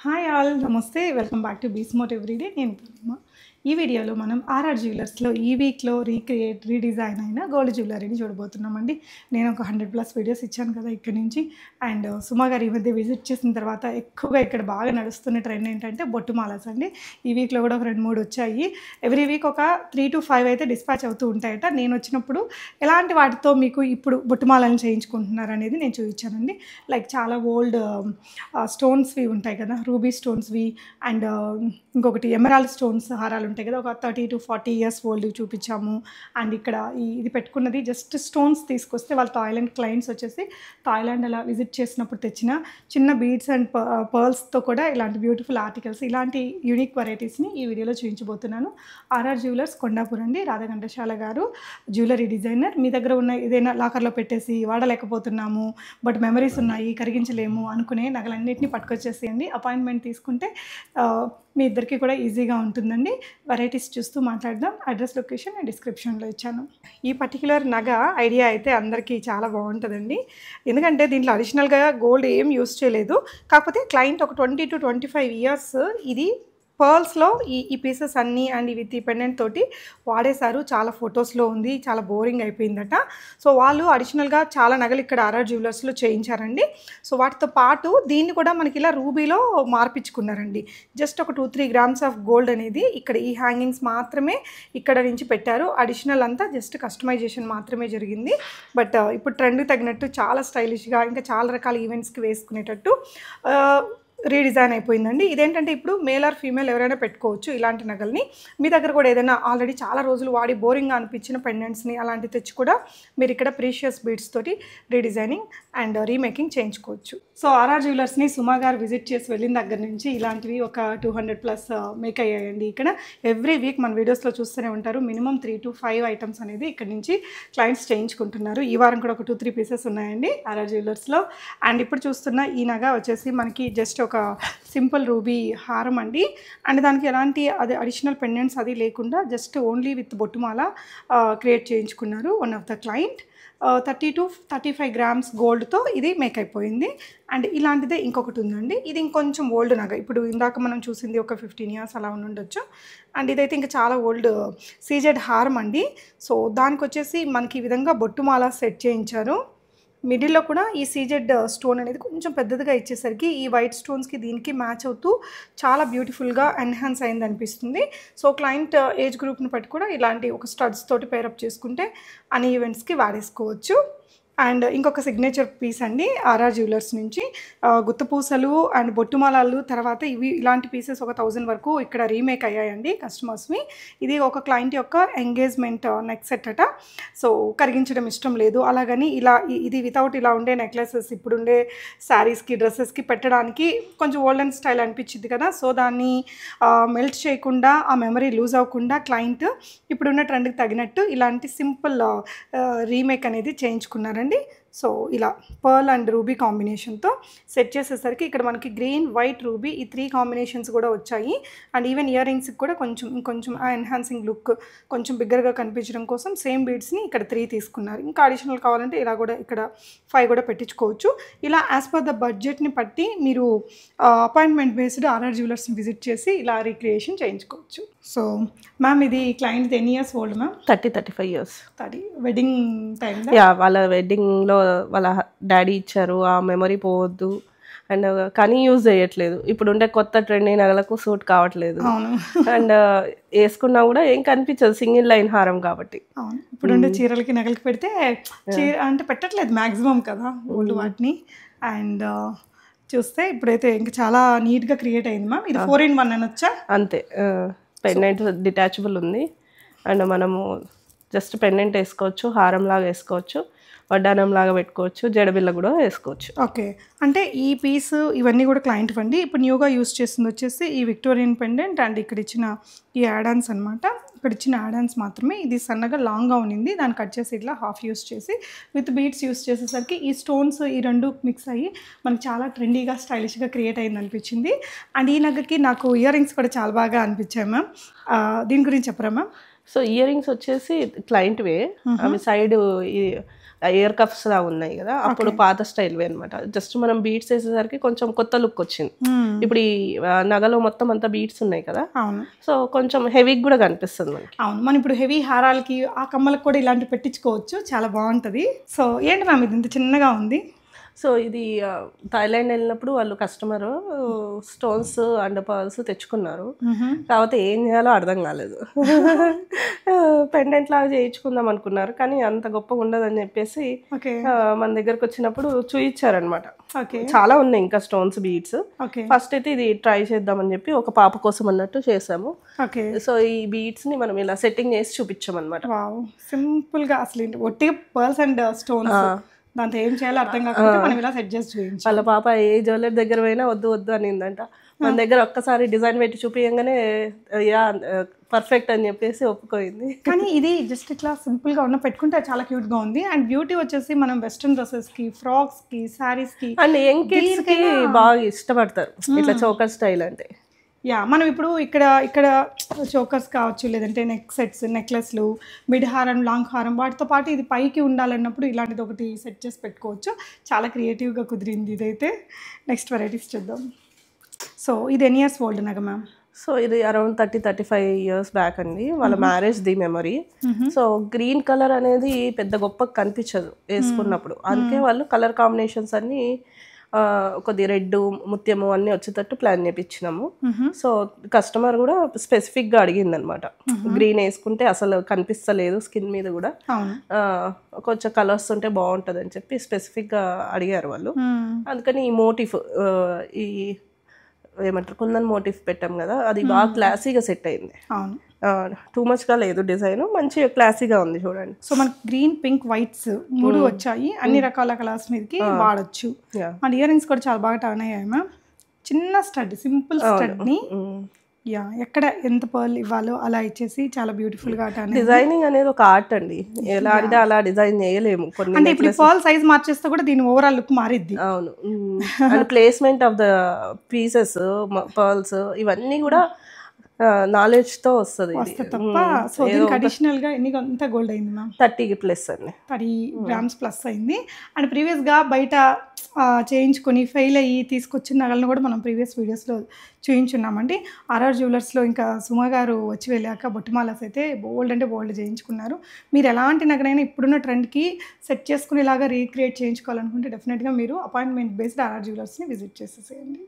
Hi all, నమస్తే. Welcome back to బీస్మోట్ everyday. నేను పూర్ణిమ. ఈ వీడియోలో మనం ఆర్ఆర్ జ్యువెలర్స్లో ఈ వీక్లో రీడిజైన్ అయిన గోల్డ్ జ్యువెలరీని చూడబోతున్నామండి. నేను ఒక 100+ వీడియోస్ ఇచ్చాను కదా ఇక్కడ నుంచి. అండ్ సుమా గారు ఈ మధ్య విజిట్ చేసిన తర్వాత ఎక్కువగా ఇక్కడ బాగా నడుస్తున్న ట్రెండ్ ఏంటంటే బొట్టుమాలస్ అండి. ఈ వీక్లో కూడా ఒక 2-3 వచ్చాయి. ఎవ్రీ వీక్ ఒక 3 to 5 అయితే డిస్పాచ్ అవుతూ ఉంటాయట. నేను వచ్చినప్పుడు ఎలాంటి వాటితో మీకు ఇప్పుడు బొట్టుమాలను చేయించుకుంటున్నారు అనేది నేను చూపించానండి. లైక్ చాలా ఓల్డ్ స్టోన్స్వి ఉంటాయి కదా, రూబీ స్టోన్స్వి అండ్ ఇంకొకటి ఎమరాల్డ్ స్టోన్స్ హారాలు ఉంటాయి కదా, ఒక 30 to 40 years ఓల్డ్ చూపించాము. అండ్ ఇక్కడ ఇది పెట్టుకున్నది జస్ట్ స్టోన్స్ తీసుకొస్తే వాళ్ళ థాయిలాండ్ క్లయింట్స్ వచ్చేసి థాయిలాండ్ అలా విజిట్ చేసినప్పుడు తెచ్చిన చిన్న బీడ్స్ అండ్ పర్ల్స్తో కూడా ఇలాంటి బ్యూటిఫుల్ ఆర్టికల్స్, ఇలాంటి యూనిక్ వెరైటీస్ని ఈ వీడియోలో చూపించబోతున్నాను. ఆర్ఆర్ జ్యువెలర్స్ కొండాపూర్ అండి. రాధాఘంటశాల గారు జ్యువెలరీ డిజైనర్. మీ దగ్గర ఉన్న ఏదైనా లాకర్లో పెట్టేసి వాడలేకపోతున్నాము బట్ మెమరీస్ ఉన్నాయి, కరిగించలేము అనుకునే నగలన్నింటినీ పట్టుకొచ్చేసేయండి. అపాయింట్మెంట్ తీసుకుంటే మీ ఇద్దరికి కూడా ఈజీగా ఉంటుందండి. వెరైటీస్ చూస్తూ మాట్లాడదాం. అడ్రస్, లొకేషన్ నేను డిస్క్రిప్షన్లో ఇచ్చాను. ఈ పర్టికులర్ నగ ఐడియా అయితే అందరికీ చాలా బాగుంటుందండి. ఎందుకంటే దీంట్లో అడిషనల్గా గోల్డ్ ఏం యూస్ చేయలేదు. కాకపోతే క్లయింట్ ఒక 20 to 25 years ఇది పర్ల్స్లో ఈ పీసెస్ అన్నీ అండ్ విత్ ఈ పెండెంట్ తోటి వాడేశారు. చాలా ఫొటోస్లో ఉంది, చాలా బోరింగ్ అయిపోయిందట. సో వాళ్ళు అడిషనల్గా చాలా నగలు ఇక్కడ ఆర్ఆర్ జ్యువెలర్స్లో చేయించారండి. సో వాటితో పాటు దీన్ని కూడా మనకి ఇలా రూబీలో మార్పించుకున్నారండి. జస్ట్ ఒక 2-3 grams ఆఫ్ గోల్డ్ అనేది ఇక్కడ ఈ హ్యాంగింగ్స్ మాత్రమే ఇక్కడ నుంచి పెట్టారు. అడిషనల్ అంతా జస్ట్ కస్టమైజేషన్ మాత్రమే జరిగింది. బట్ ఇప్పుడు ట్రెండ్కి తగినట్టు చాలా స్టైలిష్గా, ఇంకా చాలా రకాల ఈవెంట్స్కి వేసుకునేటట్టు రీడిజైన్ అయిపోయిందండి. ఇదేంటంటే ఇప్పుడు మేల్ ఆర్ ఫీమేల్ ఎవరైనా పెట్టుకోవచ్చు ఇలాంటి నగల్ని. మీ దగ్గర కూడా ఏదైనా ఆల్రెడీ చాలా రోజులు వాడి బోరింగ్గా అనిపించిన పెండెంట్స్ని అలాంటివి తెచ్చి కూడా మీరు ఇక్కడ ప్రీషియస్ బీడ్స్ తోటి రీడిజైనింగ్ అండ్ రీమేకింగ్ చేయించుకోవచ్చు. సో ఆర్ఆర్ జ్యువెలర్స్ని సుమా గారు విజిట్ చేసి వెళ్ళిన దగ్గర నుంచి ఇలాంటివి ఒక 200+ మేక్ అయ్యాయండి. ఇక్కడ ఎవ్రీ వీక్ మన వీడియోస్లో చూస్తూనే ఉంటారు. మినిమం 3 to 5 ఐటమ్స్ అనేది ఇక్కడ నుంచి క్లయింట్స్ చేయించుకుంటున్నారు. ఈ వారం కూడా ఒక 2-3 పీసెస్ ఉన్నాయండి ఆర్ఆర్ జ్యువెలర్స్లో. అండ్ ఇప్పుడు చూస్తున్న ఈ నగ వచ్చేసి మనకి జస్ట్ ఒక సింపుల్ రూబీ హారం అండి. అండ్ దానికి ఎలాంటి అది అడిషనల్ పెండెంట్స్ అది లేకుండా జస్ట్ ఓన్లీ విత్ బొట్టుమాల క్రియేట్ చేయించుకున్నారు one of the client. 30 to 35 grams గోల్డ్తో ఇది మేక్ అయిపోయింది. అండ్ ఇలాంటిదే ఇంకొకటి ఉందండి. ఇది ఇంకొంచెం ఓల్డ్ నగ. ఇప్పుడు ఇందాక మనం చూసింది ఒక 15 years అలా ఉండొచ్చు. అండ్ ఇదైతే ఇంకా చాలా ఓల్డ్ సీజెడ్ హారం అండి. సో దానికి వచ్చేసి మనకి ఈ విధంగా బొట్టుమాల సెట్ చేయించారు. మిడిల్లో కూడా ఈ సీజెడ్ స్టోన్ అనేది కొంచెం పెద్దదిగా ఇచ్చేసరికి ఈ వైట్ స్టోన్స్కి దీనికి మ్యాచ్ అవుతూ చాలా బ్యూటిఫుల్గా ఎన్హాన్స్ అయింది అనిపిస్తుంది. సో క్లయింట్ ఏజ్ గ్రూప్ని బట్టి కూడా ఇలాంటి ఒక స్టడ్స్ తోటి పేరప్ చేసుకుంటే అన్ని ఈవెంట్స్కి వాడేసుకోవచ్చు. అండ్ ఇంకొక సిగ్నేచర్ పీస్ అండి ఆర్ఆర్ జ్యువెలర్స్ నుంచి. గుత్తపూసలు అండ్ బొట్టుమాలలు తర్వాత ఇలాంటి పీసెస్ ఒక 1000 వరకు ఇక్కడ రీమేక్ అయ్యాయండి కస్టమర్స్వి. ఇది ఒక క్లయింట్ యొక్క ఎంగేజ్మెంట్ నెక్ సెట్ అట. సో కరిగించడం ఇష్టం లేదు, అలాగని ఇది వితౌట్ ఇలా ఉండే నెక్లెసెస్ ఇప్పుడుండే శారీస్కి, డ్రెస్సెస్కి పెట్టడానికి కొంచెం ఓల్డెన్ స్టైల్ అనిపించింది కదా. సో దాన్ని మెల్ట్ చేయకుండా, ఆ మెమరీ లూజ్ అవ్వకుండా క్లయింట్ ఇప్పుడున్న ట్రెండ్కి తగినట్టు ఇలాంటి సింపుల్ రీమేక్ అనేది చేయించుకున్నారండి. సో ఇలా పర్ల్ అండ్ రూబీ కాంబినేషన్తో సెట్ చేసేసరికి ఇక్కడ మనకి గ్రీన్, వైట్, రూబీ ఈ 3 కాంబినేషన్స్ కూడా వచ్చాయి. అండ్ ఈవెన్ ఇయర్ రింగ్స్కి కూడా ఇంకొంచెం ఆ ఎన్హాన్సింగ్ లుక్ కొంచెం బిగ్గరగా కనిపించడం కోసం సేమ్ బీడ్స్ని ఇక్కడ 3 తీసుకున్నారు. ఇంకా అడిషనల్ కావాలంటే ఇలా కూడా ఇక్కడ 5 కూడా పెట్టించుకోవచ్చు. ఇలా యాజ్ పర్ ద బడ్జెట్ని బట్టి మీరు అపాయింట్మెంట్ బేస్డ్ ఆర్ఆర్ జ్యువెలర్స్ని విజిట్ చేసి ఇలా రీక్రియేషన్ చేయించుకోవచ్చు. సో మ్యామ్ ఇది క్లయింట్ ఎన్ని years old ma'am? 30-35 years. 30 wedding time. Yeah, వాళ్ళ వెడ్డింగ్లో వాళ్ళ డాడీ ఇచ్చారు. ఆ మెమరీ పోవద్దు అండ్ కానీ యూజ్ చేయట్లేదు. ఇప్పుడు ఉండే కొత్త ట్రెండింగ్ నగలకు సూట్ కావట్లేదు. అండ్ వేసుకున్నా కూడా ఏం కనిపించదు, సింగిల్ లైన్ హారం కాబట్టి. అవును, ఇప్పుడు ఉండే చీరలకి నగలకి పెడితే అంటే పెట్టట్లేదు మ్యాక్సిమం కదా ఓల్డ్ వాటిని. అండ్ చూస్తే ఇప్పుడైతే ఇంకా చాలా నీట్గా క్రియేట్ అయింది మ్యామ్. ఇది 4-in-1 అనొచ్చా? అంతే. పెండెంట్ డిటాచబుల్ ఉంది. అండ్ మనము జస్ట్ పెండెంట్ వేసుకోవచ్చు, హారం లాగా వేసుకోవచ్చు, వడ్డానం లాగా పెట్టుకోవచ్చు, జడబిల్ల కూడా వేసుకోవచ్చు. ఓకే, అంటే ఈ పీస్ ఇవన్నీ కూడా క్లయింట్ అండి. ఇప్పుడు న్యూగా యూస్ చేస్తుంది వచ్చేసి ఈ విక్టోరియన్ పెండెంట్ అండ్ ఇక్కడ ఇచ్చిన ఈ యాడాన్స్ అనమాట. ఇక్కడ ఇచ్చిన యాడాన్స్ మాత్రమే. ఇది సన్నగా లాంగ్గా ఉన్నింది, దాన్ని కట్ చేసి ఇట్లా హాఫ్ యూస్ చేసి విత్ బీడ్స్ యూస్ చేసేసరికి ఈ స్టోన్స్ ఈ రెండు మిక్స్ అయ్యి మనకి చాలా ట్రెండీగా, స్టైలిష్గా క్రియేట్ అయింది అనిపించింది. అండ్ ఈ నగకి నాకు ఇయర్ రింగ్స్ కూడా చాలా బాగా అనిపించాయి మ్యామ్. దీని గురించి చెప్పరా మ్యామ్? సో ఇయర్ రింగ్స్ వచ్చేసి క్లయింట్వే. అవి సైడ్ ఇయర్ కఫ్స్ లా ఉన్నాయి కదా, అప్పుడు పాత స్టైల్వే అనమాట. జస్ట్ మనం బీడ్స్ వేసేసరికి కొంచెం కొత్త లుక్ వచ్చింది. ఇప్పుడు ఈ నగలో మొత్తం అంతా బీడ్స్ ఉన్నాయి కదా, సో కొంచెం హెవీ కూడా కనిపిస్తుంది మనకి. అవును, మనం ఇప్పుడు హెవీ హారాలకి ఆ కమ్మలకు కూడా ఇలాంటి పెట్టించుకోవచ్చు, చాలా బాగుంటుంది. సో ఏంటి మ్యామ్ ఇది ఇంత చిన్నగా ఉంది? సో ఇది థాయిలాండ్ వెళ్ళినప్పుడు వాళ్ళు కస్టమర్ స్టోన్స్ అండ్ పర్ల్స్ తెచ్చుకున్నారు. కాకపోతే ఏం చేయాలో అర్థం కాలేదు. పెండెంట్ లాగా చేయించుకుందాం అనుకున్నారు, కానీ అంత గొప్పగా ఉండదని చెప్పేసి మన దగ్గరకు వచ్చినప్పుడు చూయించారనమాట. చాలా ఉన్నాయి ఇంకా స్టోన్స్ బీడ్స్. ఫస్ట్ అయితే ఇది ట్రై చేద్దామని చెప్పి ఒక పాప కోసం అన్నట్టు చేసాము. సో ఈ బీడ్స్ ని మనం ఇలా సెట్టింగ్ చేసి చూపించామన్నమాట. సింపుల్ గా అసలు ఒట్టిగా పర్ల్స్ అండ్ స్టోన్స్, దాంతో ఏం చేయాలో అర్థం కాకపోతే మనం ఇలా సెట్ చేసి చూపించాం. వాళ్ళ పాప ఏ జ్యువెలరీ దగ్గర పోయినా వద్దు వద్దు అనిందంట. మన దగ్గర ఒక్కసారి డిజైన్ పెట్టి చూపించగానే యా పర్ఫెక్ట్ అని చెప్పేసి ఒప్పుకోయింది. కానీ ఇది జస్ట్ ఇట్లా సింపుల్ గా ఉన్న పెట్టుకుంటే చాలా క్యూట్ గా ఉంది. అండ్ బ్యూటీ వచ్చేసి మనం వెస్ట్రన్ డ్రెస్సెస్ కి, ఫ్రాక్స్ కి, సారీస్ కి అండ్ యంగ్ కిడ్స్ కి బాగా ఇష్టపడతారు ఇట్లా చోకర్ స్టైల్ అంటే. మనం ఇప్పుడు ఇక్కడ చోకర్స్ కావచ్చు, లేదంటే నెక్ సెట్స్, నెక్లెస్లు, మిడ్ హారం, లాంగ్ హారం, వాటితో పాటు ఇది పైకి ఉండాలన్నప్పుడు ఇలాంటిది ఒకటి సెట్ చేసి పెట్టుకోవచ్చు. చాలా క్రియేటివ్గా కుదిరింది ఇదైతే. నెక్స్ట్ వెరైటీస్ చూద్దాం. సో ఇది ఎన్ని ఇయర్స్ ఓల్డ్ నగ మ్యామ్? సో ఇది అరౌండ్ 30-35 years బ్యాక్ అండి, వాళ్ళ marriage the memory. So green colour అనేది పెద్ద గొప్ప కనిపించదు వేసుకున్నప్పుడు, అందుకే వాళ్ళు కలర్ కాంబినేషన్స్ అన్ని కొద్ది రెడ్, ముత్యము అన్నీ వచ్చేటట్టు ప్లాన్ చేయించినాము. సో కస్టమర్ కూడా స్పెసిఫిక్గా అడిగింది అనమాట, గ్రీన్ వేసుకుంటే అసలు కనిపిస్తలేదు స్కిన్ మీద కూడా, కొంచెం కలర్స్ ఉంటే బాగుంటుంది అని చెప్పి స్పెసిఫిక్గా అడిగారు వాళ్ళు. అందుకని ఈ మోటిఫ్, ఈ ఏమంటారు కుందన్ మోటిఫ్ పెట్టాం కదా, అది బాగా క్లాసీగా సెట్ అయింది. టూ మచ్గా లేదు డిజైన్, మంచిగా క్లాసీగా ఉంది చూడండి. సో మనకి గ్రీన్, పింక్, వైట్స్ 3 వచ్చాయి, అన్ని రకాల కలర్స్ మీదకి వాడచ్చు. అండ్ ఇయర్ రింగ్స్ కూడా చాలా బాగా టర్న్ అయ్యాయి మ్యామ్. చిన్న స్టడ్, సింపుల్ స్టడ్ని ఎక్కడ ఎంత పర్ల్ ఇవ్వాలో అలా ఇచ్చేసి చాలా బ్యూటిఫుల్ గా టర్న్. డిజైనింగ్ అనేది ఒక ఆర్ట్ అండి, ఎలా అంటే అలా డిజైన్ చేయలేము. కొన్ని అంటే ఇప్పుడు పర్ల్ సైజ్ మార్చేస్తే కూడా దీని ఓవరాల్ లుక్ మారిద్ది. అవును, and placement of the pieces, pearls ఇవన్నీ కూడా నాలెడ్జ్ తో వస్తుంది తప్ప. సో దీనికి అడిషనల్ గా ఎంత గోల్డ్ అయింది మ్యామ్? 30+ అండి, 30 grams ప్లస్ అయింది. అండ్ ప్రీవియస్ గా బయట చేయించుకొని ఫెయిల్ అయ్యి తీసుకొచ్చిన నగలను కూడా మనం ప్రీవియస్ వీడియోస్లో చూయించున్నామండి. ఆర్ఆర్ జ్యువెలర్స్లో ఇంకా సుమ గారు వచ్చి వెళ్ళాక బొట్టుమాలస్ అయితే బోల్డ్ అంటే బోల్డ్ చేయించుకున్నారు. మీరు ఎలాంటి నగనైనా ఇప్పుడున్న ట్రెండ్కి సెట్ చేసుకునేలాగా రీక్రియేట్ చేయించుకోవాలనుకుంటే డెఫినెట్గా మీరు అపాయింట్మెంట్ బేస్డ్ ఆర్ఆర్ జ్యువెలర్స్ని విజిట్ చేసేసేయండి.